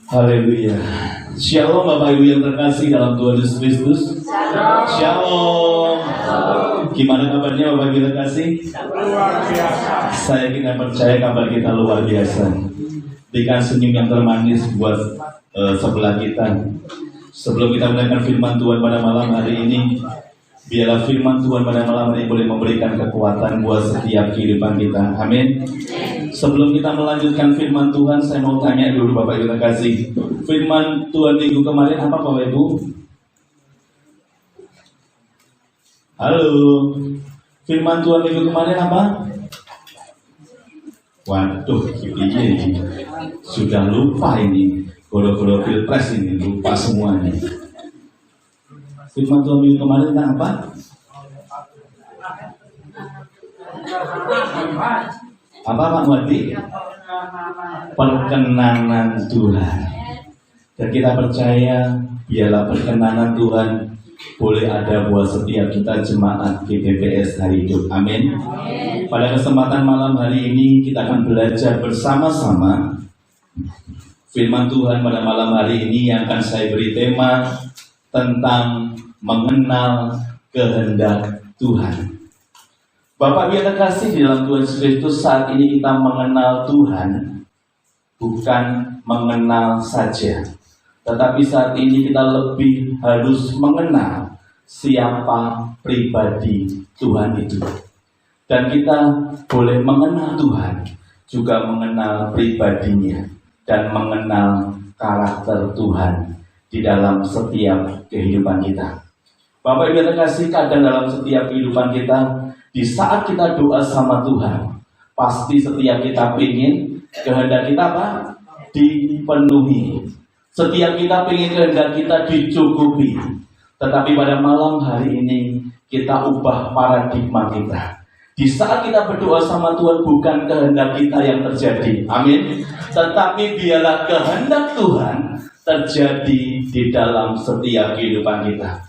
Haleluya. Shalom Bapak Ibu yang terkasih dalam Tuhan Yesus Kristus. Shalom. Gimana kabarnya Bapak Ibu yang terkasih? Luar biasa. Saya kita percaya kabar kita luar biasa. Berikan senyum yang termanis buat sebelah kita. Sebelum kita mendengarkan firman Tuhan pada malam hari ini, biarlah firman Tuhan pada malam hari ini boleh memberikan kekuatan buat setiap kehidupan kita. Amin. Sebelum kita melanjutkan firman Tuhan, saya mau tanya dulu Bapak Ibu terkasih. Firman Tuhan minggu kemarin apa Bapak Ibu? Halo. Firman Tuhan minggu kemarin apa? Waduh, ini sudah lupa ini. Golo-golo pilpres ini, lupa semuanya. Firman Tuhan minggu kemarin tentang apa? Apa Pak Wadi? Perkenanan Tuhan. Dan kita percaya biarlah perkenanan Tuhan boleh ada buat setiap kita jemaat GBPS hari hidup. Amin. Pada kesempatan malam hari ini kita akan belajar bersama-sama firman Tuhan pada malam hari ini yang akan saya beri tema tentang mengenal kehendak Tuhan. Bapak Ibu yang terkasih di dalam Tuhan Yesus Kristus, saat ini kita mengenal Tuhan bukan mengenal saja, tetapi saat ini kita lebih harus mengenal siapa pribadi Tuhan itu. Dan kita boleh mengenal Tuhan, juga mengenal pribadinya, dan mengenal karakter Tuhan di dalam setiap kehidupan kita. Bapak Ibu yang terkasih, kadang dalam setiap kehidupan kita, di saat kita doa sama Tuhan, pasti setiap kita ingin kehendak kita apa? Dipenuhi. Setiap kita ingin kehendak kita dicukupi. Tetapi pada malam hari ini kita ubah paradigma kita. Di saat kita berdoa sama Tuhan, bukan kehendak kita yang terjadi, amin. Tetapi biarlah kehendak Tuhan terjadi di dalam setiap kehidupan kita.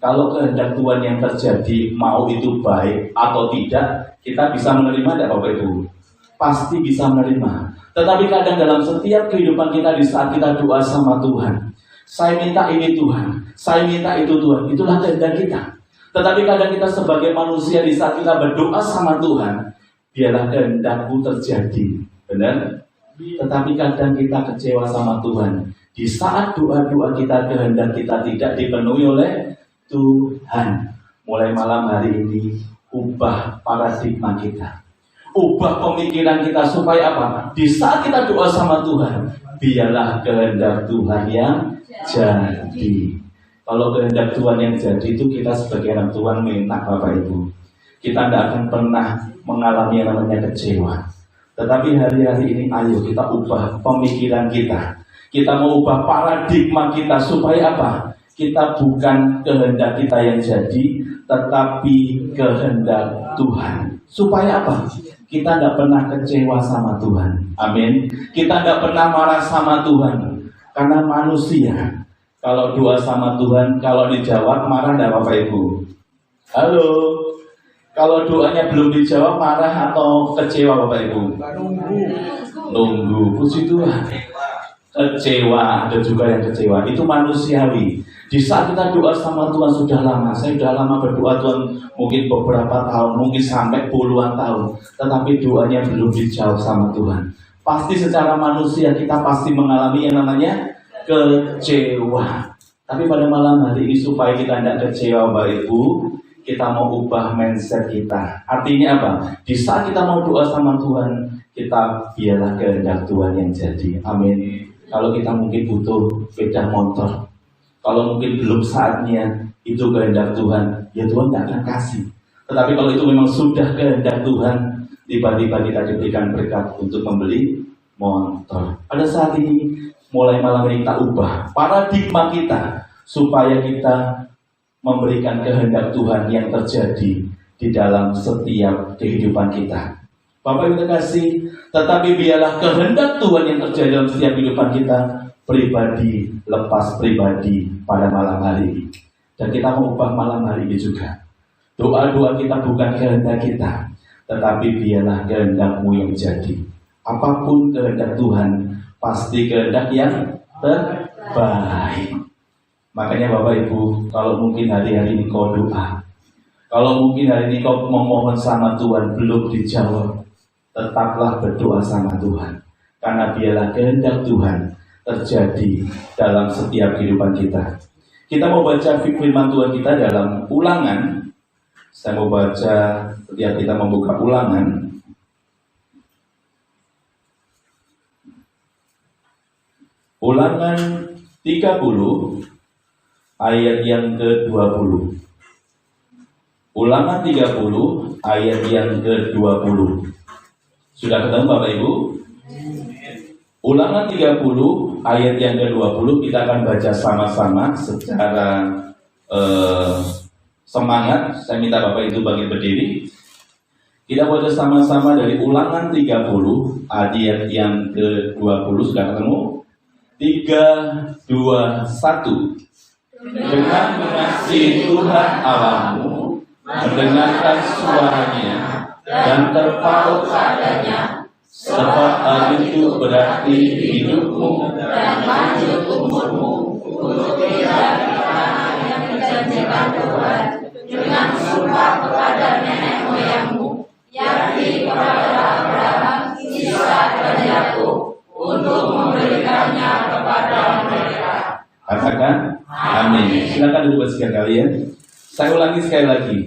Kalau kehendak Tuhan yang terjadi, mau itu baik atau tidak, kita bisa menerima tidak Bapak Ibu? Pasti bisa menerima. Tetapi kadang dalam setiap kehidupan kita, di saat kita doa sama Tuhan, saya minta ini Tuhan, saya minta itu Tuhan, itulah kehendak kita. Tetapi kadang kita sebagai manusia, di saat kita berdoa sama Tuhan, biarlah kehendakmu terjadi, benar? Tetapi kadang kita kecewa sama Tuhan. Di saat doa-doa kita, kehendak kita tidak dipenuhi oleh Tuhan. Mulai malam hari ini, ubah paradigma kita, ubah pemikiran kita supaya apa? Di saat kita doa sama Tuhan, biarlah kehendak Tuhan yang jadi. Kalau kehendak Tuhan yang jadi itu, kita sebagai anak Tuhan minta Bapak Ibu, kita tidak akan pernah mengalami yang namanya kecewa. Tetapi hari-hari ini ayo kita ubah pemikiran kita. Kita mau ubah paradigma kita supaya apa? Kita bukan kehendak kita yang jadi, tetapi kehendak Tuhan. Supaya apa? Kita tidak pernah kecewa sama Tuhan. Amin. Kita tidak pernah marah sama Tuhan. Karena manusia, kalau doa sama Tuhan, kalau dijawab marah tidak Bapak Ibu? Halo. Kalau doanya belum dijawab marah atau kecewa Bapak Ibu? Nunggu. Puji Tuhan. Kecewa, ada juga yang kecewa. Itu manusiawi. Di saat kita doa sama Tuhan sudah lama, saya sudah lama berdoa Tuhan, mungkin beberapa tahun, mungkin sampai puluhan tahun, tetapi doanya belum dijawab sama Tuhan. Pasti secara manusia kita pasti mengalami yang namanya kecewa. Tapi pada malam hari ini supaya kita tidak kecewa Bapak Ibu, kita mau ubah mindset kita. Artinya apa? Di saat kita mau doa sama Tuhan, kita biarlah kehendak Tuhan yang jadi. Amin. Kalau kita mungkin butuh sepeda motor, kalau mungkin belum saatnya itu kehendak Tuhan, ya Tuhan tidak akan kasih. Tetapi kalau itu memang sudah kehendak Tuhan, tiba-tiba kita diberikan berkat untuk membeli motor. Pada saat ini, mulai malam ini kita ubah paradigma kita, supaya kita memberikan kehendak Tuhan yang terjadi di dalam setiap kehidupan kita. Bapak Ibu terkasih, tetapi biarlah kehendak Tuhan yang terjadi dalam setiap kehidupan kita, pribadi lepas pribadi pada malam hari ini. Dan kita mau ubah malam hari ini juga. Doa-doa kita bukan kehendak kita, tetapi biarlah kehendak-Mu yang jadi. Apapun kehendak Tuhan, pasti kehendak yang terbaik. Makanya Bapak Ibu, kalau mungkin hari-hari ini kau doa, kalau mungkin hari ini kau memohon sama Tuhan belum dijawab, tetaplah berdoa sama Tuhan. Karena biarlah kehendak Tuhan terjadi dalam setiap kehidupan kita. Kita mau baca firman Tuhan kita dalam Ulangan. Saya mau baca setiap kita membuka Ulangan. Ulangan 30 ayat yang ke-20. Ulangan 30 ayat yang ke-20. Sudah ketemu Bapak Ibu? Ulangan 30 ayat yang ke-20 kita akan baca sama-sama secara semangat. Saya minta Bapak Ibu bangkit berdiri. Kita baca sama-sama dari Ulangan 30 ayat yang ke-20. Sudah ketemu? 3, 2, 1. Dengan mengasihi Tuhan Allahmu, mendengarkan suaranya dan terpaut padanya, sebab hal itu berarti hidupmu dan lanjut umurmu untuk tinggal di tanah yang dijanjikan Tuhan dengan sumpah kepada nenek moyangmu, yakni kepada Abraham, Ishak dan Yakub, untuk memberikannya kepada mereka. Katakan amin. Silakan duduk sekali ya. Saya ulangi sekali lagi.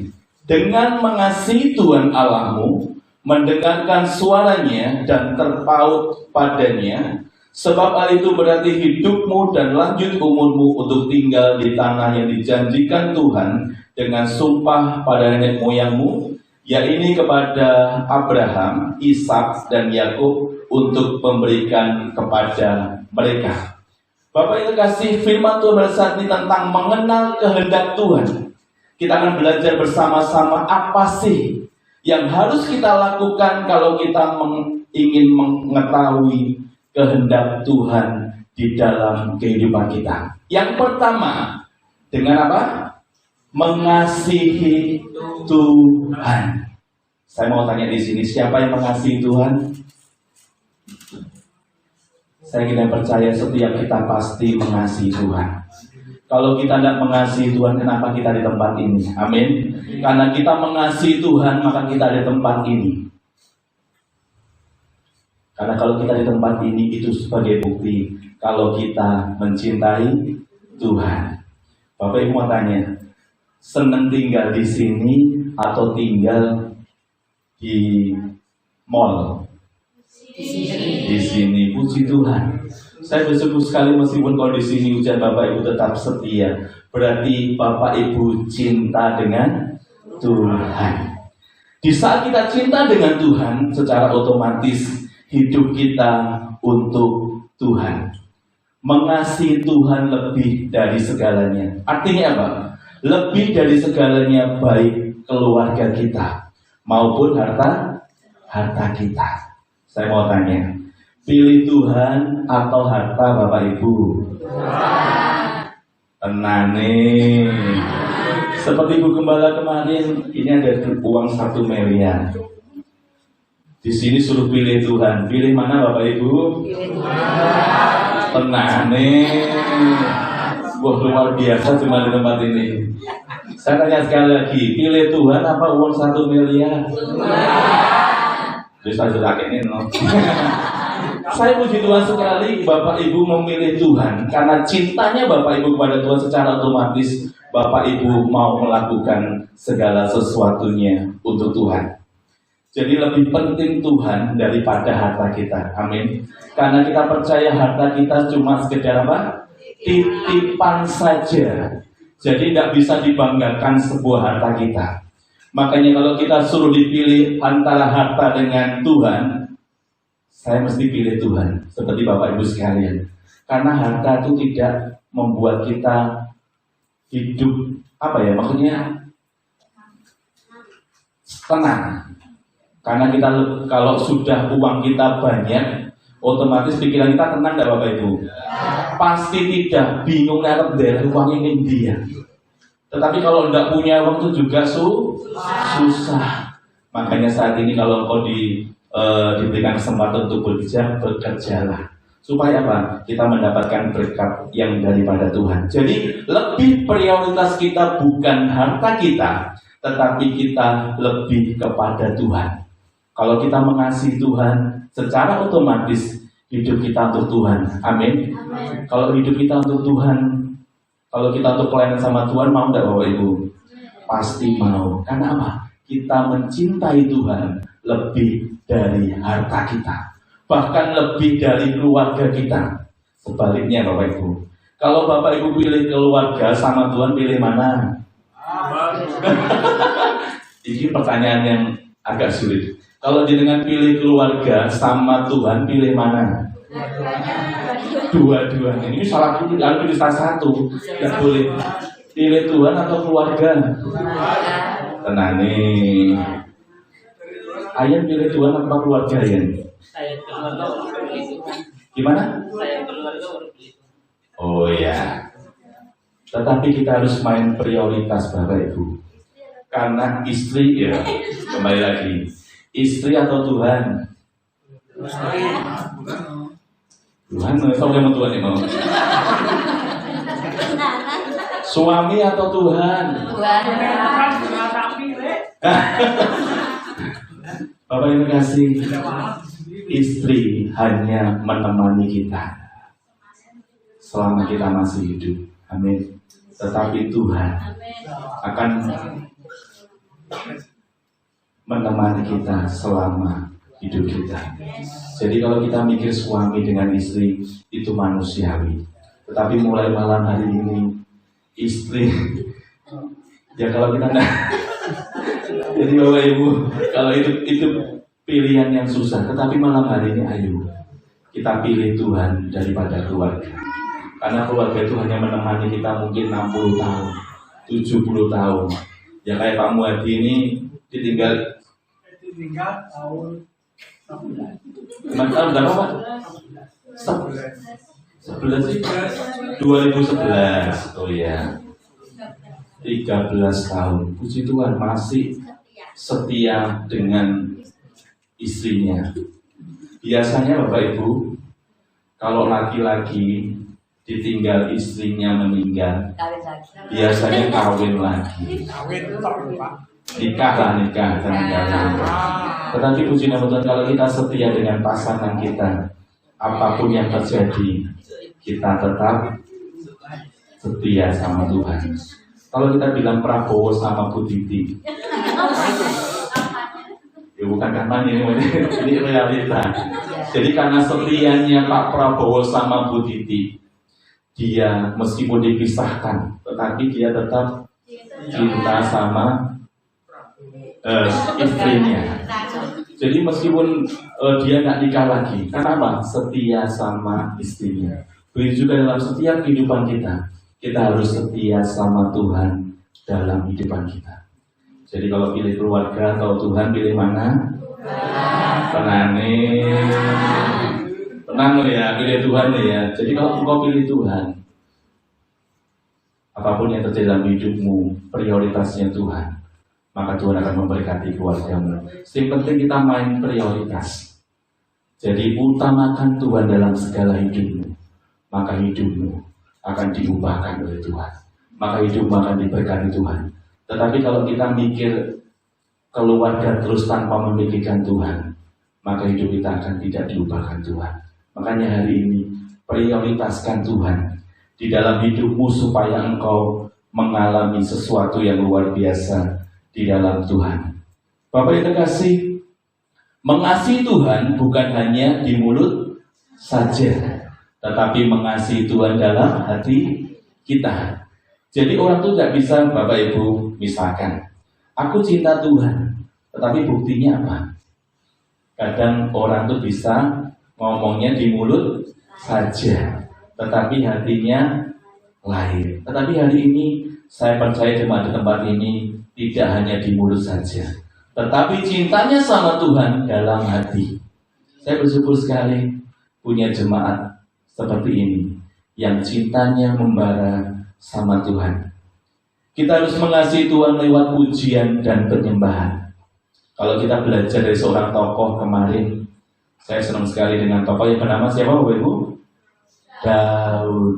Dengan mengasihi Tuhan Allahmu, mendengarkan suaranya dan terpaut padanya, sebab hal itu berarti hidupmu dan lanjut umurmu untuk tinggal di tanah yang dijanjikan Tuhan dengan sumpah pada nenek moyangmu, yaitu kepada Abraham, Ishak dan Yakub, untuk memberikan kepada mereka. Bapak Ibu kasih, firman Tuhan pada ini tentang mengenal kehendak Tuhan. Kita akan belajar bersama-sama apa sih yang harus kita lakukan kalau kita ingin mengetahui kehendak Tuhan di dalam kehidupan kita. Yang pertama, dengan apa? Mengasihi Tuhan. Saya mau tanya di sini, siapa yang mengasihi Tuhan? Saya kita percaya setiap kita pasti mengasihi Tuhan. Kalau kita tidak mengasihi Tuhan, kenapa kita di tempat ini? Amin. Karena kita mengasihi Tuhan, maka kita di tempat ini. Karena kalau kita di tempat ini, itu sebagai bukti kalau kita mencintai Tuhan. Bapak Ibu mau tanya, senang tinggal di sini atau tinggal di mall? Di sini, puji Tuhan. Saya bersyukur sekali meskipun kalau di sini hujan, Bapak Ibu tetap setia. Berarti Bapak Ibu cinta dengan Tuhan. Di saat kita cinta dengan Tuhan, secara otomatis hidup kita untuk Tuhan. Mengasihi Tuhan lebih dari segalanya. Artinya apa? Lebih dari segalanya, baik keluarga kita maupun harta kita. Saya mau tanya, pilih Tuhan atau harta Bapak Ibu? Tenang nih. Seperti Bu Gembala kemarin, ini ada uang 1 miliar. Di sini suruh pilih Tuhan. Pilih mana Bapak Ibu? Pilih Tuhan. Tenang nih. Wah, luar biasa cuma di tempat ini. Saya tanya sekali lagi, pilih Tuhan apa uang 1 miliar? Tuhan. Bisa sudah ini no. Saya puji Tuhan sekali Bapak Ibu memilih Tuhan. Karena cintanya Bapak Ibu kepada Tuhan, secara otomatis Bapak Ibu mau melakukan segala sesuatunya untuk Tuhan. Jadi lebih penting Tuhan daripada harta kita. Amin. Karena kita percaya harta kita cuma sekedar apa? Titipan saja. Jadi tidak bisa dibanggakan sebuah harta kita. Makanya kalau kita suruh dipilih antara harta dengan Tuhan, saya mesti pilih Tuhan. Seperti Bapak Ibu sekalian. Karena harta itu tidak membuat kita hidup, maksudnya tenang. Karena kita kalau sudah uang kita banyak, otomatis pikiran kita tenang tidak Bapak Ibu? Pasti tidak, bingung ngarep dari uangnya ini dia. Tetapi kalau tidak punya uang itu juga susah. Makanya saat ini kalau kau diberikan kesempatan untuk bekerja, bekerjalah. Supaya apa? Kita mendapatkan berkat yang daripada Tuhan. Jadi lebih prioritas kita bukan harta kita, tetapi kita lebih kepada Tuhan. Kalau kita mengasihi Tuhan, secara otomatis hidup kita untuk Tuhan. Amin. Kalau hidup kita untuk Tuhan, kalau kita untuk pelayanan sama Tuhan, mau nggak Bapak Ibu? Pasti mau. Karena apa? Kita mencintai Tuhan lebih dari harta kita, bahkan lebih dari keluarga kita. Sebaliknya Bapak Ibu, kalau Bapak Ibu pilih keluarga sama Tuhan, pilih mana? Ini pertanyaan yang agak sulit. Kalau dengan pilih keluarga sama Tuhan, pilih mana? Dua-duanya. Ini salah pilih salah satu. Tidak boleh. Pilih Tuhan atau keluarga? Tenang nih. Ayah pilih Tuhan atau keluarga ya? Gimana? Oh ya. Tetapi kita harus main prioritas Bapak Ibu. Karena istri ya, kembali lagi. Istri atau Tuhan? Tuhan, tahu yang Tuhan ini mau. Suami atau Tuhan? Bapak yang kasih, istri hanya menemani kita selama kita masih hidup. Amin. Tetapi Tuhan akan menemani kita selama hidup kita. Jadi kalau kita mikir suami dengan istri itu manusiawi. Tetapi mulai malam hari ini istri ya kalau kita enggak jadi Bapak Ibu, kalau itu pilihan yang susah. Tetapi malam hari ini ayo kita pilih Tuhan daripada keluarga. Karena keluarga itu hanya menemani kita mungkin 60 tahun, 70 tahun. Ya kayak Pak Muhadi ini ditinggal tahun 11 berapa Pak? 11 sih? 2011. Oh ya, 13 tahun. Puji Tuhan masih setia dengan istrinya. Biasanya Bapak Ibu, kalau laki-laki ditinggal istrinya meninggal, biasanya kawin lagi. Nikah dan kawin. Tetapi puji nama Tuhan, kalau kita setia dengan pasangan kita, apapun yang terjadi, kita tetap setia sama Tuhan. Kalau kita bilang Prabowo sama Bu Titi, ya bukan kampanye ini realita. Jadi karena setianya Pak Prabowo sama Bu Titi, dia meskipun dipisahkan, tetapi dia tetap cinta sama istrinya. Jadi meskipun dia nggak nikah lagi, kenapa? Setia sama istrinya. Begitu juga dalam setiap kehidupan kita harus setia sama Tuhan dalam kehidupan kita. Jadi kalau pilih keluarga atau Tuhan, pilih mana? Tenang lo ya, pilih Tuhan ya. Jadi kalau engkau pilih Tuhan, apapun yang terjadi dalam hidupmu, prioritasnya Tuhan, maka Tuhan akan memberkati keluargamu. Yang penting kita main prioritas. Jadi utamakan Tuhan dalam segala hidupmu, maka hidupmu akan diubahkan oleh Tuhan. Maka hidupmu akan diberkati Tuhan. Tetapi kalau kita mikir keluarga terus tanpa memikirkan Tuhan, maka hidup kita akan tidak diubahkan Tuhan. Makanya hari ini prioritaskan Tuhan di dalam hidupmu supaya engkau mengalami sesuatu yang luar biasa di dalam Tuhan. Bapak yang terkasih, mengasihi Tuhan bukan hanya di mulut saja, tetapi mengasihi Tuhan dalam hati kita. Jadi orang tuh nggak bisa, Bapak Ibu, misalkan aku cinta Tuhan, tetapi buktinya apa? Kadang orang tuh bisa ngomongnya di mulut saja, tetapi hatinya lain. Tetapi hari ini saya percaya jemaat di tempat ini tidak hanya di mulut saja, tetapi cintanya sama Tuhan dalam hati. Saya bersyukur sekali punya jemaat seperti ini yang cintanya membara sama Tuhan. Kita harus mengasihi Tuhan lewat pujian dan penyembahan. Kalau kita belajar dari seorang tokoh kemarin, Saya senang sekali dengan tokoh yang bernama siapa Bapak Ibu? Daud.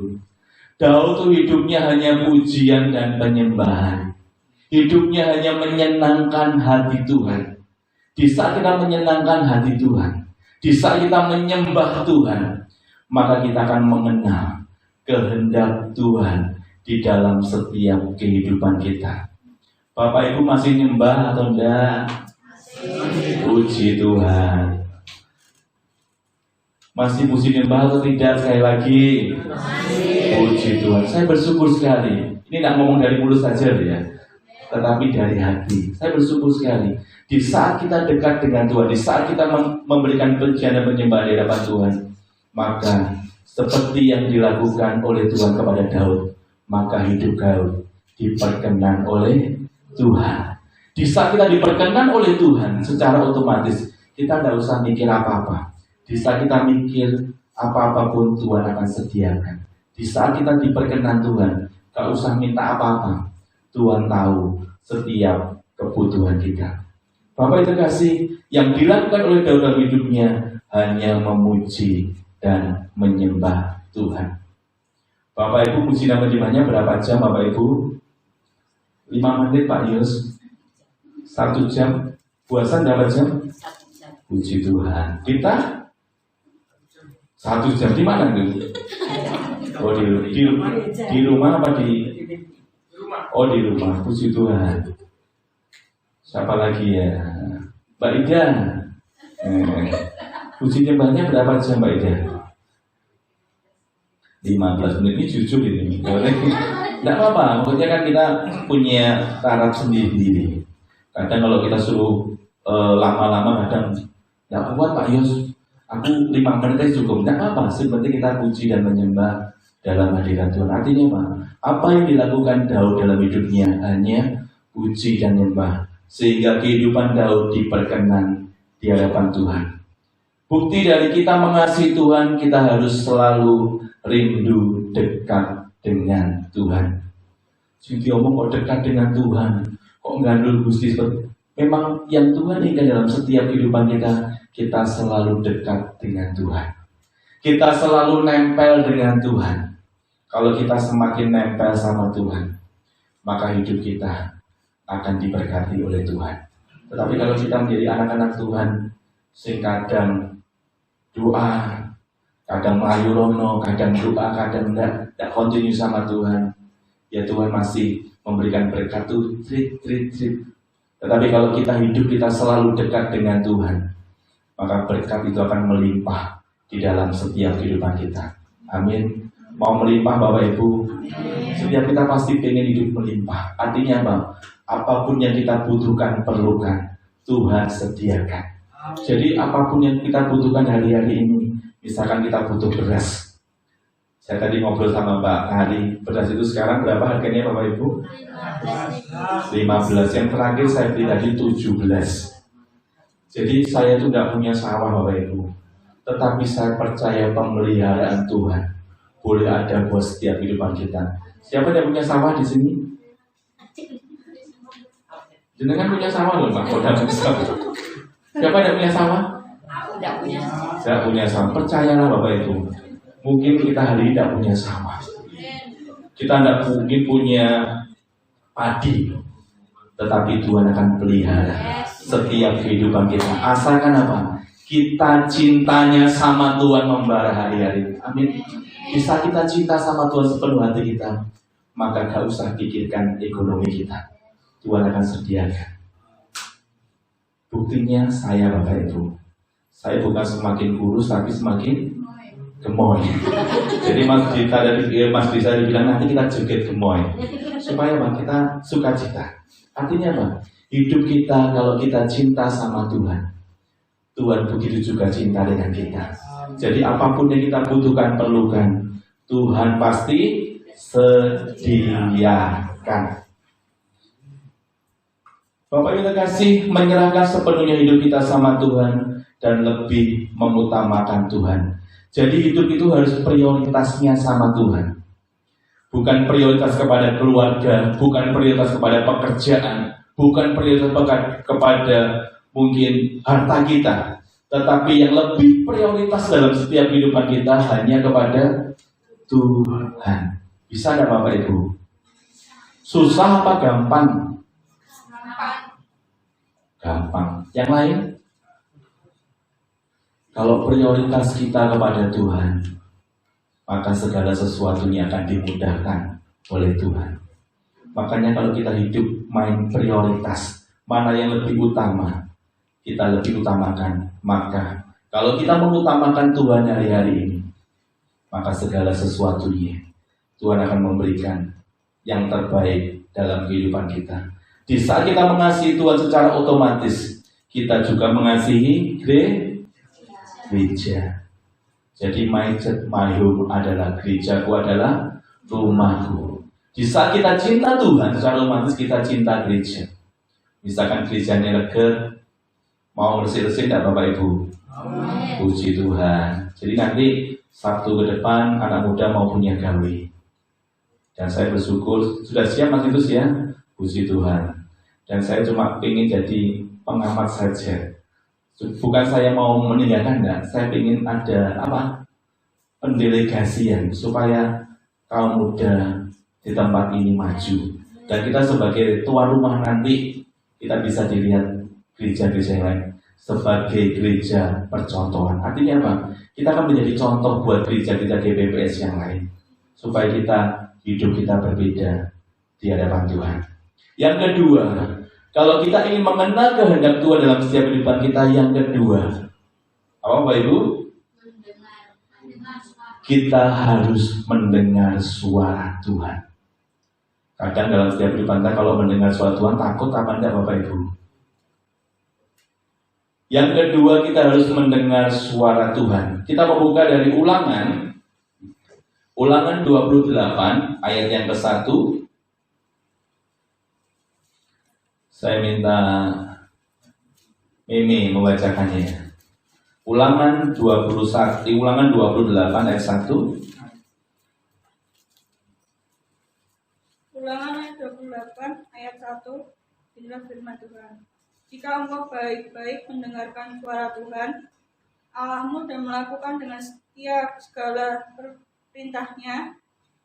Daud itu hidupnya hanya pujian dan penyembahan. Hidupnya hanya menyenangkan hati Tuhan. Di saat kita menyenangkan hati Tuhan, di saat kita menyembah Tuhan, maka kita akan mengenal kehendak Tuhan di dalam setiap kehidupan kita. Bapak Ibu masih nyembah atau enggak? Puji Tuhan. Masih puji nyembah atau tidak? Sekali lagi, puji Tuhan. Saya bersyukur sekali. Ini tidak ngomong dari mulut saja ya, tetapi dari hati. Saya bersyukur sekali. Di saat kita dekat dengan Tuhan, di saat kita memberikan pujian dan penyembahan di hadapan Tuhan, maka seperti yang dilakukan oleh Tuhan kepada Daud, maka hidup Daud diperkenan oleh Tuhan. Di saat kita diperkenan oleh Tuhan, secara otomatis kita tidak usah mikir apa-apa. Di saat kita mikir apa-apa pun Tuhan akan sediakan. Di saat kita diperkenan Tuhan, gak usah minta apa-apa. Tuhan tahu setiap kebutuhan kita. Bapak itu kasih, yang dilakukan oleh Daud dalam hidupnya hanya memuji dan menyembah Tuhan. Bapak Ibu, puji dan menyembahnya berapa jam Bapak Ibu? 5 menit Pak Yus. 1 jam. Puasa berapa jam? Puji Tuhan. Kita 1 jam. Di mana itu? Oh di rumah apa di? Oh di rumah. Puji Tuhan. Siapa lagi ya? Mbak Ida. Puji nyembahnya berapa jam Mbak Ida? 15 menit. Ini jujur ini. Boleh? Tidak apa-apa. Pokoknya kan kita punya taraf sendiri. Kadang kalau kita suruh lama-lama kadang tidak kuat Pak Yos. Aku 5 menit aja cukup. Tidak apa-apa. Seperti kita puji dan menyembah dalam hadirat Tuhan. Artinya apa? Apa yang dilakukan Daud dalam hidupnya hanya puji dan menyembah, sehingga kehidupan Daud diperkenan di hadapan Tuhan. Bukti dari kita mengasihi Tuhan, kita harus selalu rindu dekat dengan Tuhan. Jadi omong kok dekat dengan Tuhan, kok gandul Gusti. Memang yang Tuhan inginkan dalam setiap kehidupan kita selalu dekat dengan Tuhan. Kita selalu nempel dengan Tuhan. Kalau kita semakin nempel sama Tuhan, maka hidup kita akan diberkati oleh Tuhan. Tetapi kalau kita menjadi anak-anak Tuhan, sing kadang doa, kadang melayu rono, kadang doa, kadang tidak continue sama Tuhan, ya Tuhan masih memberikan berkat tuh, trip. Tetapi kalau kita hidup, kita selalu dekat dengan Tuhan, maka berkat itu akan melimpah di dalam setiap kehidupan kita. Amin. Mau melimpah Bapak Ibu? Setiap kita pasti pengen hidup melimpah. Artinya apa? Apapun yang kita butuhkan, perlukan, Tuhan sediakan. Jadi apapun yang kita butuhkan hari-hari ini, misalkan kita butuh beras. Saya tadi ngobrol sama Mbak Hari, beras itu sekarang berapa harganya Bapak Ibu? 15. Yang terakhir saya beli tadi 17. Jadi saya itu tidak punya sawah Bapak Ibu, tetapi saya percaya pemeliharaan Tuhan boleh ada buat setiap kehidupan kita. Siapa yang punya sawah di sini? Jenengan punya sawah loh Pak? Siapa yang punya sawah? Aku tidak punya sawah. Tidak punya sawah. Percayalah Bapak Ibu. Mungkin kita hari ini tidak punya sawah. Kita tidak mungkin punya padi, tetapi Tuhan akan pelihara setiap kehidupan kita. Asalkan apa? Kita cintanya sama Tuhan membara hari-hari. Amin. Bisa kita cinta sama Tuhan sepenuh hati kita, maka gak usah pikirkan ekonomi kita. Tuhan akan sediakan. Buktinya saya Bapak Ibu, saya bukan semakin kurus tapi semakin gemoy. Jadi Mas Disa dibilang nanti kita joget gemoy, supaya apa? Kita sukacita. Artinya apa? Hidup kita kalau kita cinta sama Tuhan, Tuhan begitu juga cinta dengan kita. Jadi apapun yang kita butuhkan, perlukan, Tuhan pasti sediakan. Bapak Ibu terkasih, menyerahkan sepenuhnya hidup kita sama Tuhan dan lebih mengutamakan Tuhan. Jadi hidup itu harus prioritasnya sama Tuhan. Bukan prioritas kepada keluarga, bukan prioritas kepada pekerjaan, bukan prioritas kepada mungkin harta kita, Tetapi yang lebih prioritas dalam setiap kehidupan kita hanya kepada Tuhan. Bisa nggak Bapak Ibu? Susah apa gampang? Gampang. Yang lain? Kalau prioritas kita kepada Tuhan, maka segala sesuatunya akan dimudahkan oleh Tuhan. Makanya kalau kita hidup main prioritas, mana yang lebih utama, kita lebih utamakan. Maka kalau kita mengutamakan Tuhan hari-hari ini, maka segala sesuatunya Tuhan akan memberikan yang terbaik dalam kehidupan kita. Di saat kita mengasihi Tuhan secara otomatis, kita juga mengasihi gereja. Jadi my church, my home adalah gerejaku, adalah rumahku. Di saat kita cinta Tuhan, secara otomatis kita cinta gereja. Misalkan gerejanya lega, mau bersih-bersih tidak Bapak Ibu? Puji Tuhan. Jadi nanti Sabtu ke depan anak muda mau punya gawe. Dan saya bersyukur, sudah siap Mas Titus ya? Puji Tuhan. Dan saya cuma ingin jadi pengamat saja. Bukan saya mau meninggalkan, enggak. Saya ingin ada pendelegasian supaya kaum muda di tempat ini maju. Dan kita sebagai tuan rumah nanti, kita bisa dilihat gereja-gereja yang lain sebagai gereja percontohan. Artinya apa? Kita akan menjadi contoh buat gereja-gereja GBPS yang lain. Supaya hidup kita berbeda di hadapan Tuhan. Yang kedua, kalau kita ingin mengenal kehendak Tuhan dalam setiap kehidupan kita, yang kedua, apa Bapak Ibu? Kita harus mendengar suara Tuhan. Kadang dalam setiap kehidupan kita kalau mendengar suara Tuhan takut apa enggak Bapak Ibu? Yang kedua, kita harus mendengar suara Tuhan. Kita membuka dari Ulangan 28 ayat yang ke-1. Saya minta Mimi membacakannya. Ulangan 28 ayat 1. Ulangan ayat 28 ayat 1. Inilah firman Tuhan. Jika engkau baik-baik mendengarkan suara Tuhan Allahmu dan melakukan dengan setia segala perintahnya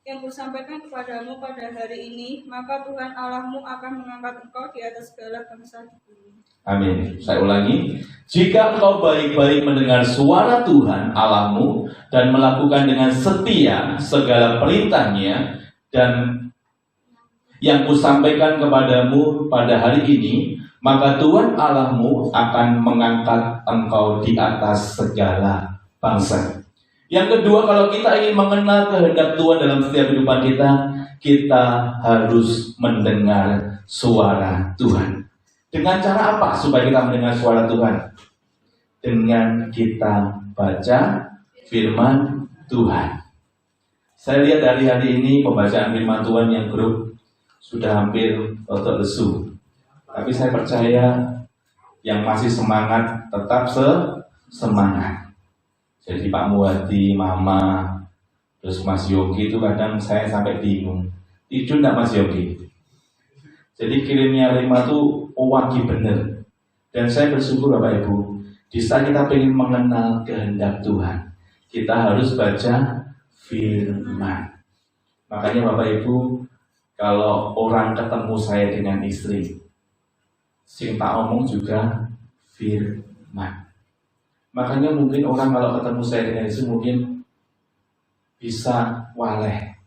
yang kusampaikan kepadamu pada hari ini, maka Tuhan Allahmu akan mengangkat engkau di atas segala bangsa di bumi. Amin. Saya ulangi. Jika engkau baik-baik mendengar suara Tuhan Allahmu dan melakukan dengan setia segala perintahnya dan yang kusampaikan kepadamu pada hari ini, maka Tuhan Allahmu akan mengangkat engkau di atas segala bangsa. Yang kedua, kalau kita ingin mengenal kehendak Tuhan dalam setiap kehidupan kita harus mendengar suara Tuhan. Dengan cara apa supaya kita mendengar suara Tuhan? Dengan kita baca firman Tuhan. Saya lihat hari ini pembacaan firman Tuhan yang grup sudah hampir rotok lesu. Tapi saya percaya yang masih semangat tetap semangat. Jadi Pak Muhadi, Mama, terus Mas Yogi itu kadang saya sampai bingung. Tidur enggak Mas Yogi? Jadi kirimnya Rima tuh wajib bener. Dan saya bersyukur Bapak Ibu, di saat kita ingin mengenal kehendak Tuhan, kita harus baca firman. Makanya Bapak Ibu, kalau orang ketemu saya dengan istri, sing tak omong juga firman. Makanya mungkin orang kalau ketemu saya dengan istri mungkin bisa waleh.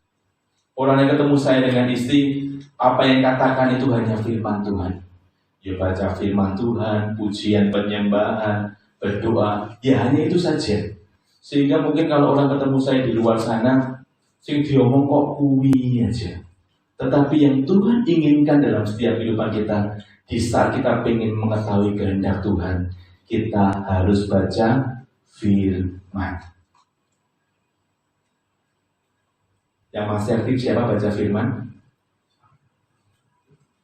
Orang yang ketemu saya dengan istri, apa yang katakan itu hanya firman Tuhan. Ya baca firman Tuhan, pujian, penyembahan, berdoa, ya hanya itu saja. Sehingga mungkin kalau orang ketemu saya di luar sana, sing diomong kok kuwi aja. Tetapi yang Tuhan inginkan dalam setiap kehidupan kita, di saat kita ingin mengetahui kehendak Tuhan, kita harus baca firman. Yang masih aktif siapa baca firman?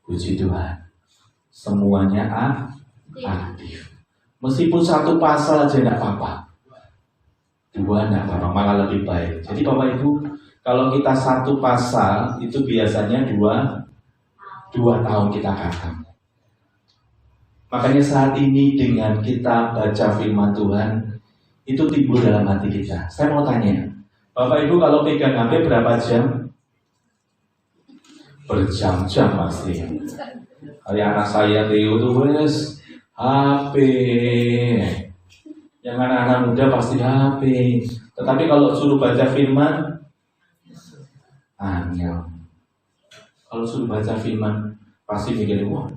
Puji Tuhan. Semuanya aktif. Meskipun satu pasal aja tidak apa-apa. Dua tidak apa-apa, malah lebih baik. Jadi Bapak Ibu, kalau kita satu pasal itu biasanya dua tahun kita khatam. Makanya saat ini dengan kita baca firman Tuhan, itu timbul dalam hati kita. Saya mau tanya, Bapak Ibu kalau pegang HP berapa jam? Berjam-jam pasti. Kayak anak saya Theo tuh wes HP. Yang anak-anak muda pasti HP. Tetapi kalau suruh baca firman, angel. Kalau suruh baca firman, pasti mikir, wah,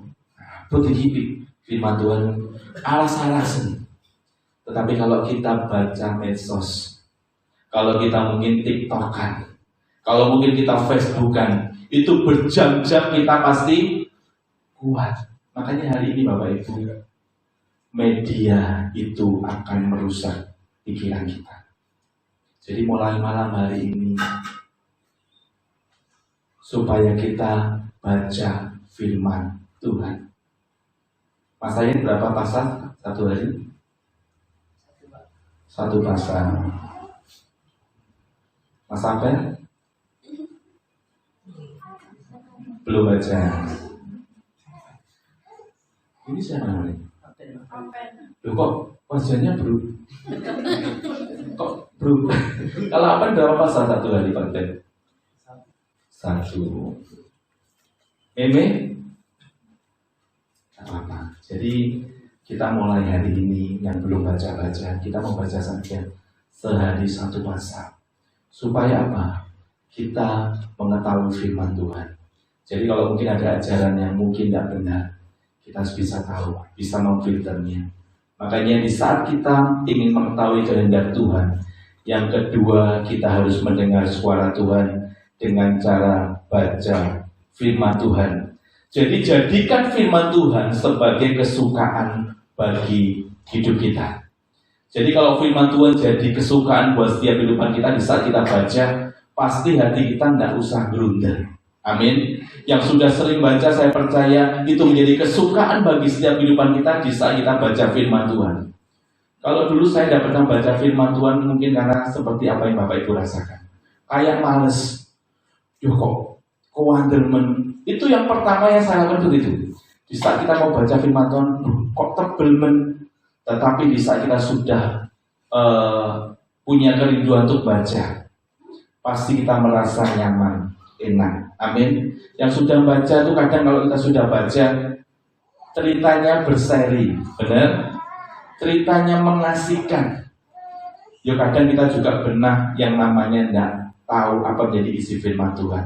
begini firman Tuhan alas-alasan. Tetapi kalau kita baca medsos, kalau kita mungkin TikTokan, kalau mungkin kita Facebookan, itu berjam-jam kita pasti kuat. Makanya hari ini Bapak Ibu, media itu akan merusak pikiran kita. Jadi mulai malam hari ini, supaya kita baca firman Tuhan. Mas Ayin berapa pasal satu hari? Satu pasal. Mas Abel? Belum baca. Ini siapa namanya? Loh kok wajahnya bro? Kok bro? Kalau apa berapa pasal satu hari Pak Ben? Satu. Apa? Jadi kita mulai hari ini yang belum baca-baca, kita membaca saja sehari satu pasal. Supaya apa? Kita mengetahui firman Tuhan. Jadi kalau mungkin ada ajaran yang mungkin tidak benar, kita bisa tahu, bisa memfilternya. Makanya di saat kita ingin mengetahui kehendak Tuhan, yang kedua kita harus mendengar suara Tuhan dengan cara baca firman Tuhan. Jadi jadikan firman Tuhan sebagai kesukaan bagi hidup kita. Jadi kalau firman Tuhan jadi kesukaan buat setiap kehidupan kita, di saat kita baca, pasti hati kita tidak usah blunder. Amin. Yang sudah sering baca, saya percaya itu menjadi kesukaan bagi setiap kehidupan kita di saat kita baca firman Tuhan. Kalau dulu saya tidak pernah baca firman Tuhan, mungkin karena seperti apa yang Bapak Ibu rasakan. Kayak males. Yuh kok wonderment. Itu yang pertama yang saya lakukan begitu. Di saat kita mau baca firman Tuhan, kok tebel men. Tetapi di saat kita sudah punya kerinduan untuk baca, pasti kita merasa nyaman, enak. Amin. Yang sudah baca itu kadang kalau kita sudah baca, ceritanya berseri, benar? Ceritanya mengasihkan. Ya kadang kita juga benar yang namanya tidak tahu apa menjadi isi firman Tuhan.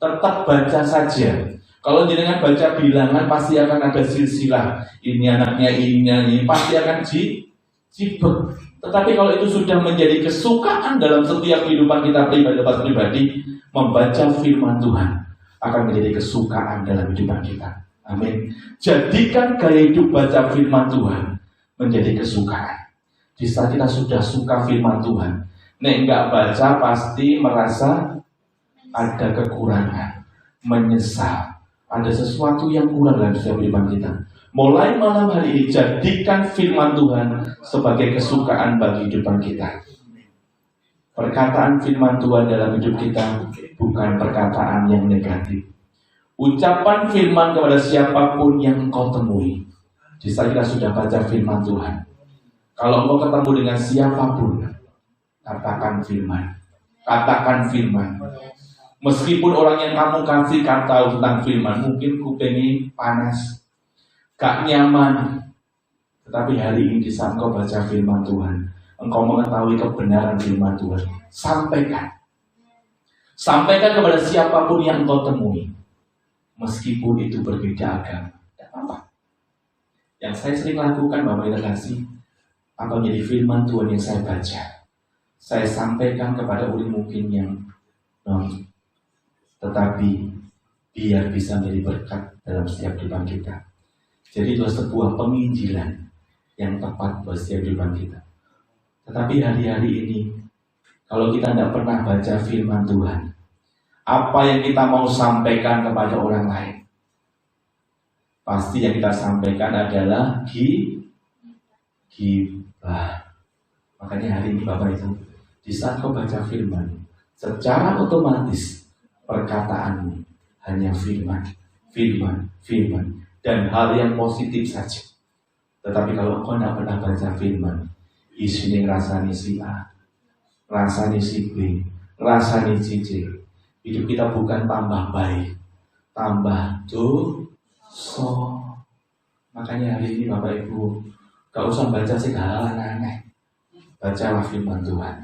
Tetap baca saja. Kalau jenengan baca bilangan pasti akan ada silsilah. Ini anaknya ini pasti akan jibet. Tetapi kalau itu sudah menjadi kesukaan dalam setiap kehidupan kita pribadi, membaca firman Tuhan akan menjadi kesukaan dalam kehidupan kita. Amin. Jadikan gaya hidup baca firman Tuhan menjadi kesukaan. Di saat kita sudah suka firman Tuhan, enggak baca pasti merasa ada kekurangan, menyesal, ada sesuatu yang kurang dalam setiap kehidupan kita. Mulai malam hari ini, jadikan firman Tuhan sebagai kesukaan bagi kehidupan kita. Perkataan firman Tuhan dalam hidup kita bukan perkataan yang negatif. Ucapan firman kepada siapapun yang kau temui. Di saat kita sudah baca firman Tuhan, kalau engkau ketemu dengan siapapun, katakan firman. Katakan firman. Meskipun orang yang kamu kasih tahu tentang firman, mungkin kupingnya panas, gak nyaman. Tetapi hari ini di saat engkau baca firman Tuhan, engkau mengetahui kebenaran firman Tuhan, sampaikan. Sampaikan kepada siapapun yang engkau temui. Meskipun itu berbeda agama, tidak apa-apa. Yang saya sering lakukan, Bapak Ibu kasih, apa menjadi firman Tuhan yang saya baca, saya sampaikan kepada orang mungkin yang non, tetapi biar bisa menjadi berkat dalam setiap kehidupan kita. Jadi itu sebuah penginjilan yang tepat buat setiap kehidupan kita. Tetapi hari-hari ini, kalau kita tidak pernah baca firman Tuhan, apa yang kita mau sampaikan kepada orang lain, pasti yang kita sampaikan adalah gibah. Makanya hari ini Bapak Ibu, di saat kau baca firman, secara otomatis perkataanmu hanya firman, dan hal yang positif saja. Tetapi kalau engkau tidak pernah baca firman, isinya rasani si A, rasani si B, rasani si C, hidup kita bukan tambah baik, tambah dosa. Makanya hari ini Bapak Ibu, gak usah baca segala aneh-aneh, bacalah firman Tuhan.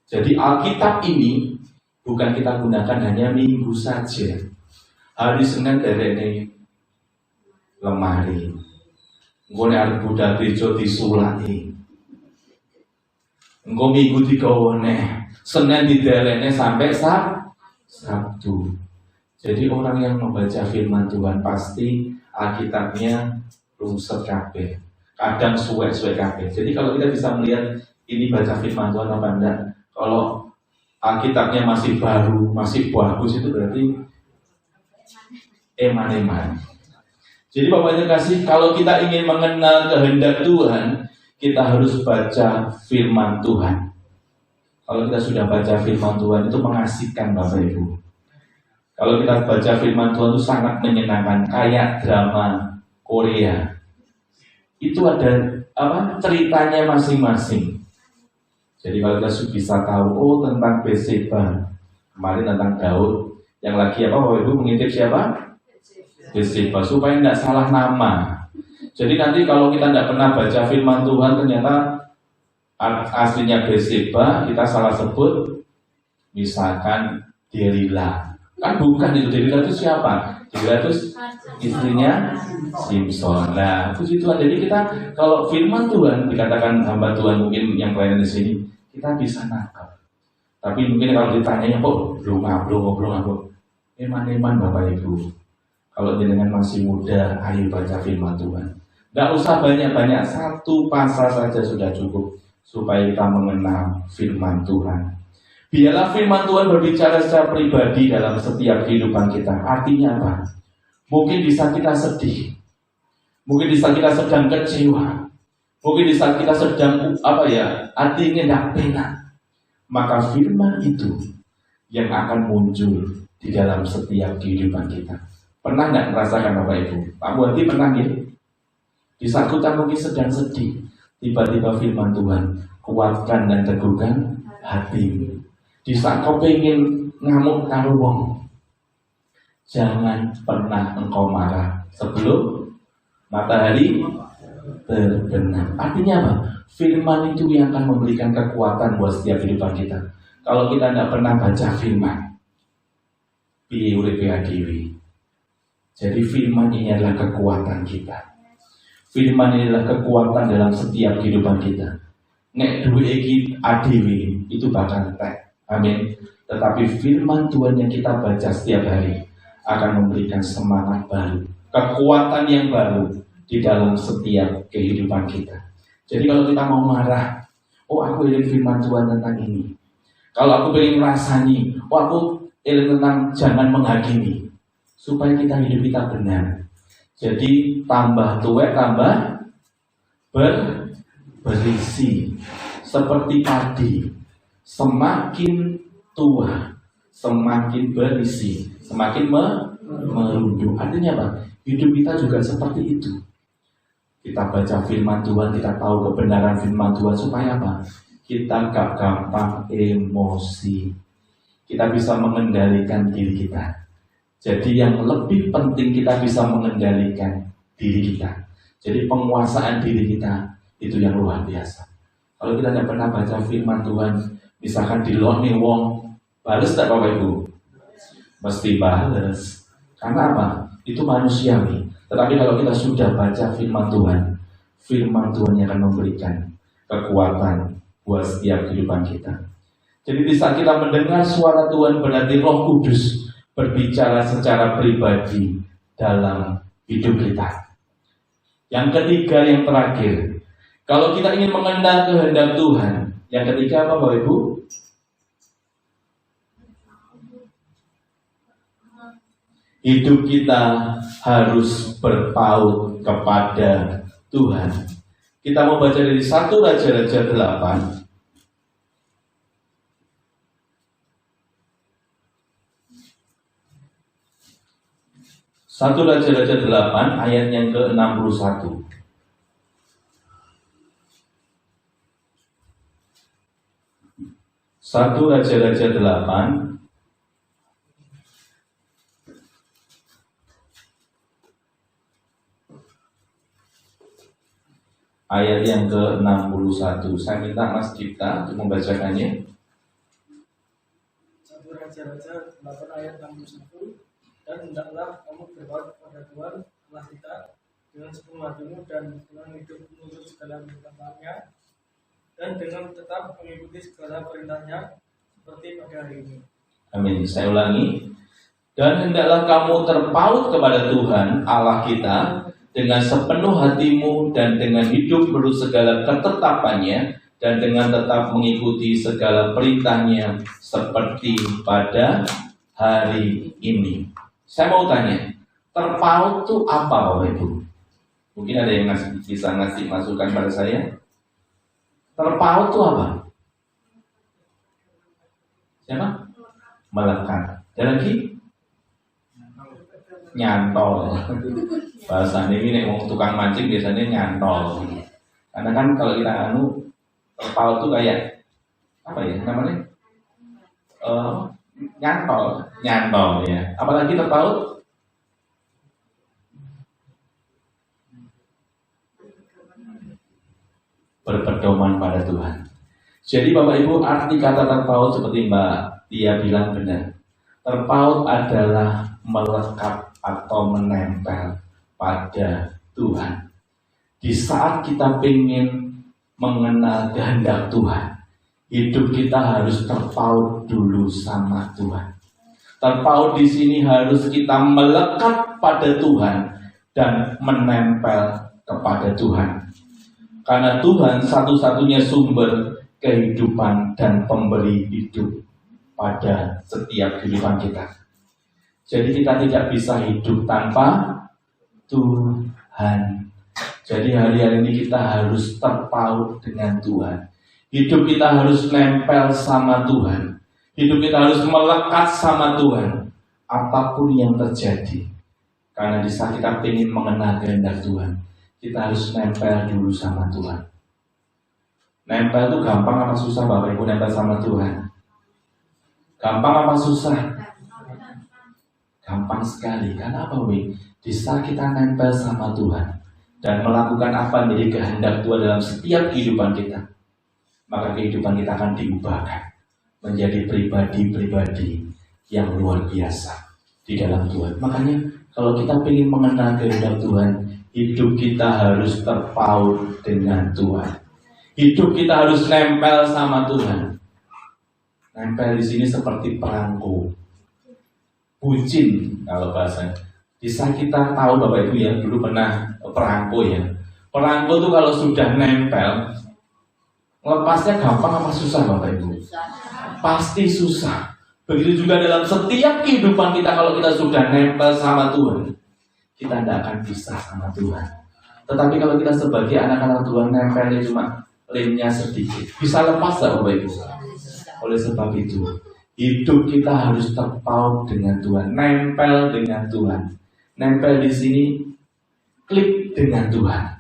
Jadi Alkitab ini bukan kita gunakan hanya minggu saja. Hari Senin dari lemari, engkau nek budal gereja disulati, engkau minggu digawane, Senin didelene sampai Sabtu. Jadi orang yang membaca firman Tuhan pasti Alkitabnya rungset kabeh. Kadang suwek-suwek kabeh. Jadi kalau kita bisa melihat ini baca firman Tuhan apa enggak, kalau Alkitabnya masih baru, masih bagus, itu berarti eman-eman. Jadi Bapak kasih, kalau kita ingin mengenal kehendak Tuhan, kita harus baca firman Tuhan. Kalau kita sudah baca firman Tuhan, itu mengasihkan Bapak Ibu. Kalau kita baca firman Tuhan itu sangat menyenangkan, kayak drama Korea. Itu ada ceritanya masing-masing. Jadi kalau kita bisa tahu tentang Batseba, kemarin tentang Daud, yang lagi Bapak Ibu mengintip siapa? Batseba, supaya tidak salah nama. Jadi nanti kalau kita tidak pernah baca firman Tuhan, ternyata aslinya Batseba kita salah sebut, misalkan Delila. Kan bukan itu, Delila itu siapa? Delila itu istrinya Simpson. Nah, itu situ. Jadi kita kalau firman Tuhan dikatakan hamba Tuhan, mungkin yang lain di sini kita bisa nangkap. Tapi mungkin kalau ditanyanya kok belum eman-eman Bapak Ibu. Kalau jenengan masih muda, ayo baca firman Tuhan. Tidak usah banyak-banyak, satu pasal saja sudah cukup supaya kita mengenal firman Tuhan. Biarlah firman Tuhan berbicara secara pribadi dalam setiap kehidupan kita. Artinya apa? Mungkin di saat kita sedih, mungkin di saat kita sedang kecewa, mungkin di saat kita sedang artinya tidak enak, maka firman itu yang akan muncul di dalam setiap kehidupan kita. Pernah nggak merasakan Bapak Ibu? Pak Buati pernah ya? Di saat kita mungkin sedang sedih, tiba-tiba firman Tuhan, kuatkan dan teguhkan hatimu. Di saat kau pengen ngamuk karo wong, jangan pernah engkau marah sebelum matahari terbenam. Artinya apa? Firman itu yang akan memberikan kekuatan buat setiap kehidupan kita. Kalau kita tidak pernah baca firman, piye uripe dhewe. Jadi firman ini adalah kekuatan kita. Firman ini adalah kekuatan dalam setiap kehidupan kita. Nek duwe iki adewe itu bakal entek. Amin. Tetapi firman Tuhan yang kita baca setiap hari akan memberikan semangat baru, kekuatan yang baru di dalam setiap kehidupan kita. Jadi kalau kita mau marah, aku ingin firman Tuhan tentang ini. Kalau aku ingin rasani, aku ingin tentang jangan menghakimi. Supaya kita hidup kita benar. Jadi tambah tua tambah berisi. Seperti padi, semakin tua semakin berisi, semakin merunduk. Artinya apa? Hidup kita juga seperti itu. Kita baca firman Tuhan, kita tahu kebenaran firman Tuhan supaya apa? Kita gak gampang emosi. Kita bisa mengendalikan diri kita. Jadi yang lebih penting kita bisa mengendalikan diri kita. Jadi penguasaan diri kita itu yang luar biasa. Kalau kita tidak pernah baca firman Tuhan, misalkan di lone wong, balas tak Bapak Ibu? Mesti balas. Karena apa? Itu manusiawi. Tetapi kalau kita sudah baca firman Tuhan yang akan memberikan kekuatan buat setiap kehidupan kita. Jadi di saat kita mendengar suara Tuhan, berarti Roh Kudus berbicara secara pribadi dalam hidup kita. Yang ketiga, yang terakhir, kalau kita ingin mengenal kehendak Tuhan, yang ketiga apa Bapak Ibu? Hidup kita harus berpaut kepada Tuhan. Kita mau baca dari 1 Raja-Raja 8. 1 Raja-Raja 8 ayat yang ke-61. 1 Raja-Raja 8 ayat yang ke-61. Saya minta Mas Cipta untuk membacakannya. 1 Raja-Raja 8 ayat 61. Dan hendaklah kamu berbuat kepada Tuhan Allah kita dengan sepenuh hatimu dan dengan hidup menurut segala perintahnya dan dengan tetap mengikuti segala perintahnya seperti pada hari ini. Amin. Saya ulangi. Dan hendaklah kamu terpaut kepada Tuhan Allah kita dengan sepenuh hatimu dan dengan hidup menurut segala ketetapannya dan dengan tetap mengikuti segala perintahnya seperti pada hari ini. Saya mau tanya, terpaut itu apa Bapak Ibu? Mungkin ada yang bisa ngasih masukan pada saya. Terpaut itu apa? Siapa? Melekat. Dan lagi? Nyantol. Bahasa ini mau tukang mancing biasanya nyantol. Karena kan kalau kita terpaut itu kayak apa ya namanya? Nyantol ya. Apalagi terpaut? Berpedoman pada Tuhan. Jadi Bapak Ibu, arti kata terpaut seperti Mbak Tia bilang benar. Terpaut adalah melekat atau menempel pada Tuhan. Di saat kita ingin mengenal kehendak Tuhan, hidup kita harus terpaut dulu sama Tuhan. Terpaut di sini harus kita melekat pada Tuhan dan menempel kepada Tuhan. Karena Tuhan satu-satunya sumber kehidupan dan pemberi hidup pada setiap kehidupan kita. Jadi kita tidak bisa hidup tanpa Tuhan. Jadi hari-hari ini kita harus terpaut dengan Tuhan. Hidup kita harus nempel sama Tuhan. Hidup kita harus melekat sama Tuhan. Apapun yang terjadi. Karena di saat kita ingin mengenal kehendak Tuhan, kita harus nempel dulu sama Tuhan. Nempel itu gampang apa susah Bapak Ibu nempel sama Tuhan? Gampang apa susah? Gampang sekali. Karena apa Wi? Di saat kita nempel sama Tuhan dan melakukan apa yang menjadi kehendak Tuhan dalam setiap kehidupan kita, maka kehidupan kita akan diubahkan menjadi pribadi-pribadi yang luar biasa di dalam Tuhan. Makanya kalau kita ingin mengenal kehendak Tuhan, hidup kita harus terpaut dengan Tuhan. Hidup kita harus nempel sama Tuhan. Nempel di sini seperti perangko, bucin kalau bahasa. Bisa kita tahu Bapak Ibu ya, dulu pernah perangko ya. Perangko itu kalau sudah nempel, lepasnya gampang apa susah Bapak Ibu? Pasti susah. Begitu juga dalam setiap kehidupan kita, kalau kita sudah nempel sama Tuhan, kita tidak akan pisah sama Tuhan. Tetapi kalau kita sebagai anak-anak Tuhan, nempelnya cuma lemnya sedikit, bisa lepas tak Bapak Ibu? Oleh sebab itu, hidup kita harus terpaut dengan Tuhan, nempel dengan Tuhan. Nempel di sini, klik dengan Tuhan.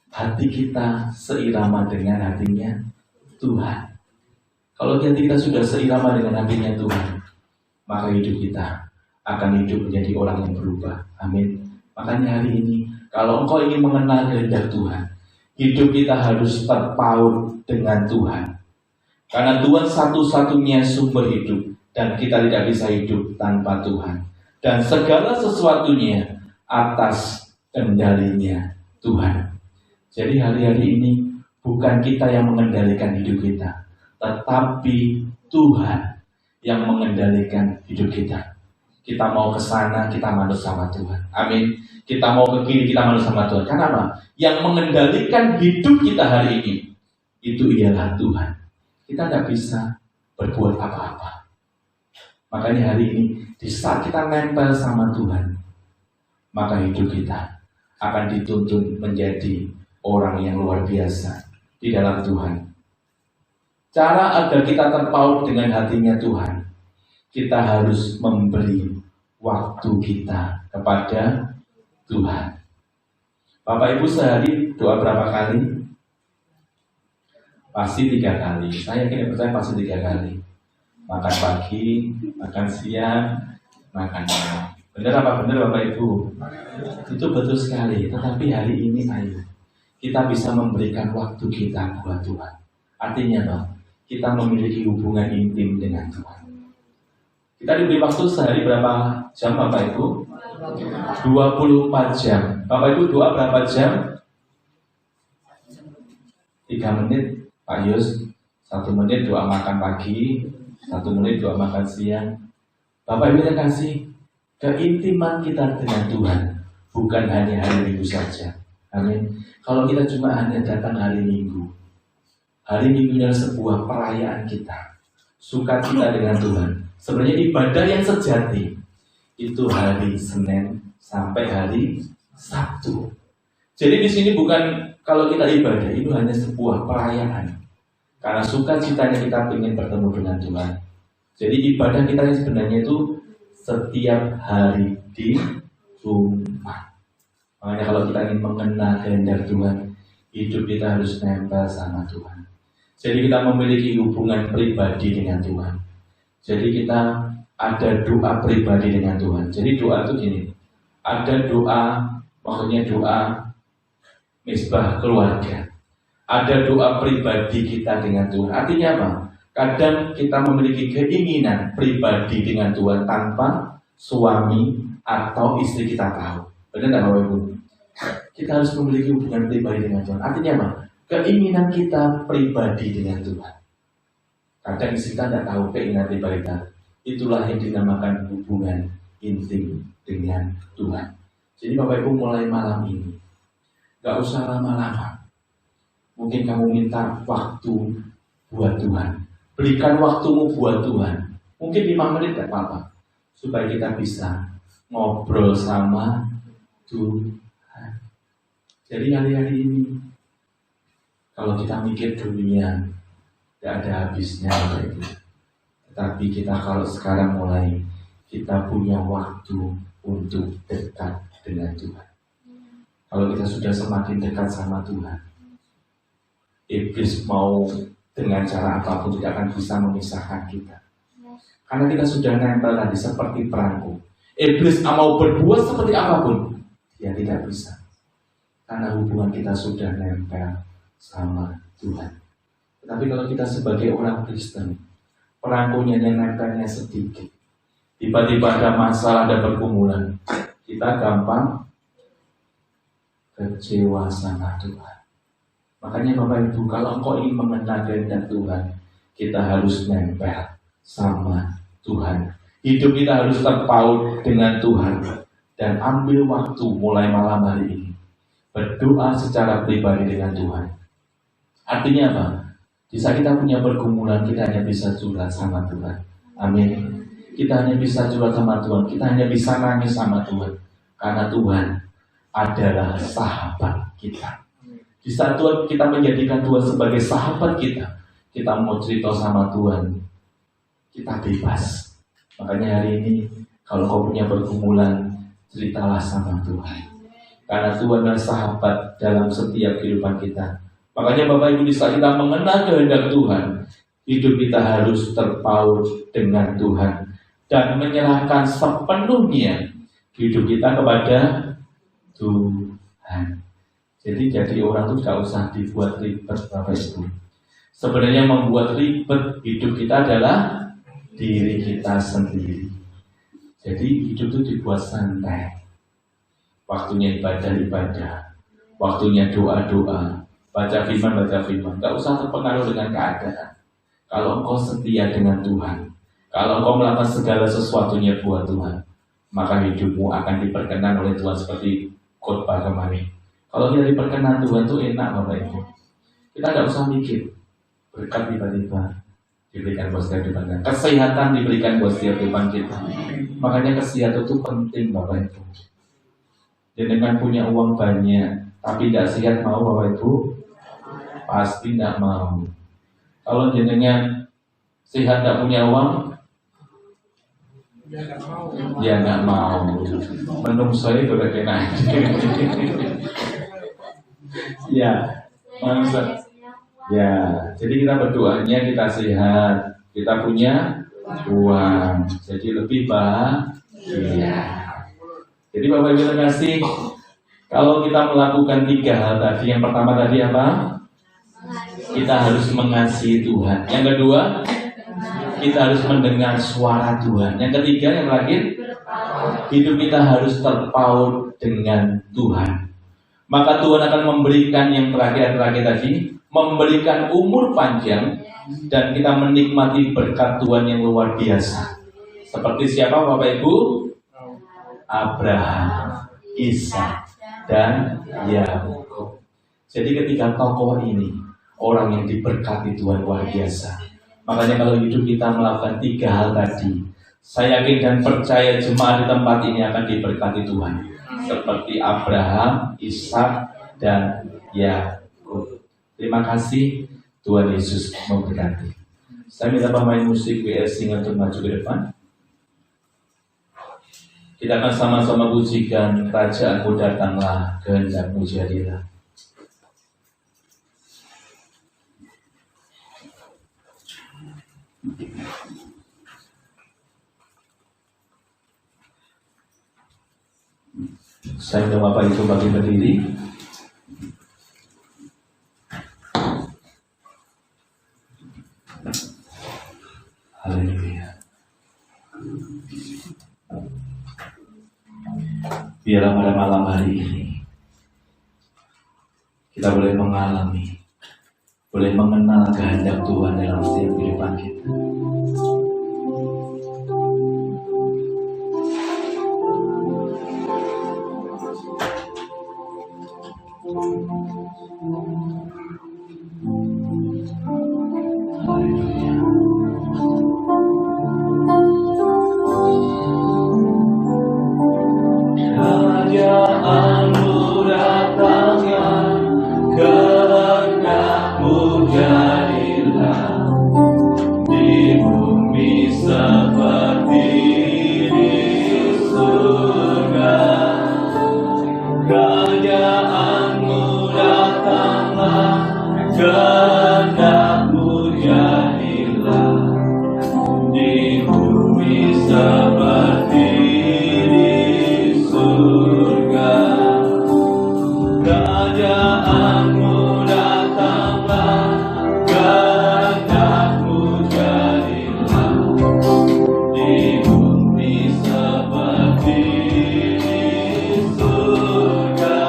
Hati kita seirama dengan hatinya Tuhan. Kalau hati kita sudah seirama dengan hatinya Tuhan, maka hidup kita akan hidup menjadi orang yang berubah. Amin. Makanya hari ini, kalau engkau ingin mengenal kehendak Tuhan, hidup kita harus terpaut dengan Tuhan. Karena Tuhan satu-satunya sumber hidup, dan kita tidak bisa hidup tanpa Tuhan. Dan segala sesuatunya atas kendalinya Tuhan. Jadi hari-hari ini bukan kita yang mengendalikan hidup kita, tetapi Tuhan yang mengendalikan hidup kita. Kita mau ke sana, kita manut sama Tuhan. Amin. Kita mau ke kiri, kita manut sama Tuhan. Karena apa? Yang mengendalikan hidup kita hari ini, itu ialah Tuhan. Kita tidak bisa berbuat apa-apa. Makanya hari ini, di saat kita nempel sama Tuhan, maka hidup kita akan dituntun menjadi orang yang luar biasa di dalam Tuhan. Cara agar kita terpaut dengan hatinya Tuhan, kita harus memberi waktu kita kepada Tuhan. Bapak Ibu sehari doa berapa kali? Pasti 3 kali. Saya yakin percaya pasti 3 kali. Makan pagi, makan siang, makan malam. Benar apa benar Bapak Ibu? Itu betul sekali. Tetapi hari ini ayo kita bisa memberikan waktu kita buat Tuhan. Artinya apa? Kita memiliki hubungan intim dengan Tuhan. Kita diberi waktu sehari berapa jam Bapak Ibu? 24 jam. Bapak Ibu doa berapa jam? 3 menit Pak Yus. 1 menit doa makan pagi, 1 menit doa makan siang. Bapak Ibu kita kasih keintiman kita dengan Tuhan, bukan hanya hari Minggu saja. Amin. Kalau kita cuma hanya datang hari Minggu adalah sebuah perayaan kita, sukacita dengan Tuhan. Sebenarnya ibadah yang sejati itu hari Senin sampai hari Sabtu. Jadi di sini bukan kalau kita ibadah itu hanya sebuah perayaan, karena sukacitanya kita ingin bertemu dengan Tuhan. Jadi ibadah kita yang sebenarnya itu setiap hari di rumah. Makanya kalau kita ingin mengenal kehendak Tuhan, hidup kita harus nempel sama Tuhan. Jadi kita memiliki hubungan pribadi dengan Tuhan. Jadi kita ada doa pribadi dengan Tuhan. Jadi doa itu gini, ada doa, maksudnya doa misbah keluarga. Ada doa pribadi kita dengan Tuhan. Artinya apa? Kadang kita memiliki keinginan pribadi dengan Tuhan tanpa suami atau istri kita tahu. Benar tidak Bapak Ibu? Kita harus memiliki hubungan pribadi dengan Tuhan. Artinya apa? Keinginan kita pribadi dengan Tuhan. Kadang istri kita tidak tahu keinginan pribadi kita. Itulah yang dinamakan hubungan intim dengan Tuhan. Jadi Bapak Ibu mulai malam ini, gak usah lama-lama. Mungkin kamu minta waktu buat Tuhan. Berikan waktumu buat Tuhan. Mungkin 5 menit gak apa-apa. Supaya kita bisa ngobrol sama Tuhan. Jadi hari-hari ini, kalau kita mikir dunia, gak ada habisnya Bapak Ibu. Tetapi kita kalau sekarang mulai, kita punya waktu untuk dekat dengan Tuhan. Kalau kita sudah semakin dekat sama Tuhan, iblis mau dengan cara apapun tidak akan bisa memisahkan kita. Karena kita sudah nempel tadi seperti perangko. Iblis mau berbuat seperti apapun, dia tidak bisa. Karena hubungan kita sudah nempel sama Tuhan. Tetapi kalau kita sebagai orang Kristen, perangkonya yang nempelnya sedikit. Tiba-tiba ada masalah, ada pergumulan, kita gampang kecewa sama Tuhan. Makanya Bapak Ibu, kalau engkau ingin mengenal kehendak Tuhan, kita harus nempel sama Tuhan. Hidup kita harus terpaut dengan Tuhan. Dan ambil waktu mulai malam hari ini, berdoa secara pribadi dengan Tuhan. Artinya apa? Di saat kita punya pergumulan, kita hanya bisa curhat sama Tuhan. Amin. Kita hanya bisa curhat sama Tuhan. Kita hanya bisa nangis sama Tuhan. Karena Tuhan adalah sahabat kita. Di saat Tuhan kita menjadikan Tuhan sebagai sahabat kita mau cerita sama Tuhan, kita bebas. Makanya hari ini kalau kau punya pergumulan, ceritalah sama Tuhan. Karena Tuhan adalah sahabat dalam setiap kehidupan kita. Makanya Bapak Ibu, di saat kita mengenal kehendak Tuhan, hidup kita harus terpaut dengan Tuhan dan menyerahkan sepenuhnya hidup kita kepada Tuhan. Jadi orang itu tidak usah dibuat ribet Bapak Ibu. Sebenarnya membuat ribet hidup kita adalah diri kita sendiri. Jadi hidup itu dibuat santai. Waktunya ibadah, waktunya doa, baca firman. Gak usah terpengaruh dengan keadaan. Kalau engkau setia dengan Tuhan, kalau engkau melakukan segala sesuatunya buat Tuhan, maka hidupmu akan diperkenan oleh Tuhan seperti khotbah kemarin. Kalau kita diperkenan Tuhan itu enak Bapak Ibu. Kita tidak usah mikir. Berkat tiba-tiba diberikan buat setiap depan kita. Kesehatan diberikan buat setiap depan kita. Makanya kesehatan itu penting Bapak Ibu. Jangan punya uang banyak, tapi tidak sehat mau Bapak Ibu? Pasti tidak mau. Kalau jenengan sehat tidak punya uang, dia nggak mau. Menung saya udah kena. Ya, manusia. Ya, jadi kita berdoanya kita sehat, kita punya uang, jadi lebih bahagia. Jadi Bapak Ibu terkasih, kalau kita melakukan 3 hal tadi, yang pertama tadi apa? Kita harus mengasihi Tuhan. Yang kedua, kita harus mendengar suara Tuhan. Yang ketiga, yang terakhir, hidup kita harus terpaut dengan Tuhan. Maka Tuhan akan memberikan yang terakhir tadi, memberikan umur panjang, dan kita menikmati berkat Tuhan yang luar biasa. Seperti siapa Bapak Ibu? Abraham, Ishak, dan Yakub. Jadi ketika tokoh ini, orang yang diberkati Tuhan luar biasa. Makanya kalau hidup kita melakukan 3 hal tadi, saya yakin dan percaya jemaat di tempat ini akan diberkati Tuhan. Seperti Abraham, Ishak, dan Yakub. Terima kasih, Tuhan Yesus memberkati. Saya minta pemain musik WSC untuk maju ke depan. Kita akan sama-sama pujikan Kerajaanmu datanglah, kehendakmu jadilah. Saya minta Bapak Ibu bagi berdiri. Haleluya. Biarlah pada malam hari ini kita boleh mengalami, boleh mengenal kehendak Tuhan dalam setiap kehidupan kita. Kerajaanmu datanglah, kehendakmu jadilah di bumi seperti di surga. Kerajaanmu datanglah, kehendakmu jadilah di bumi seperti kerajaanmu datanglah, kehendakmu jadilah di bumi seperti di surga.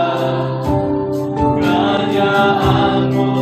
Kerajaanmu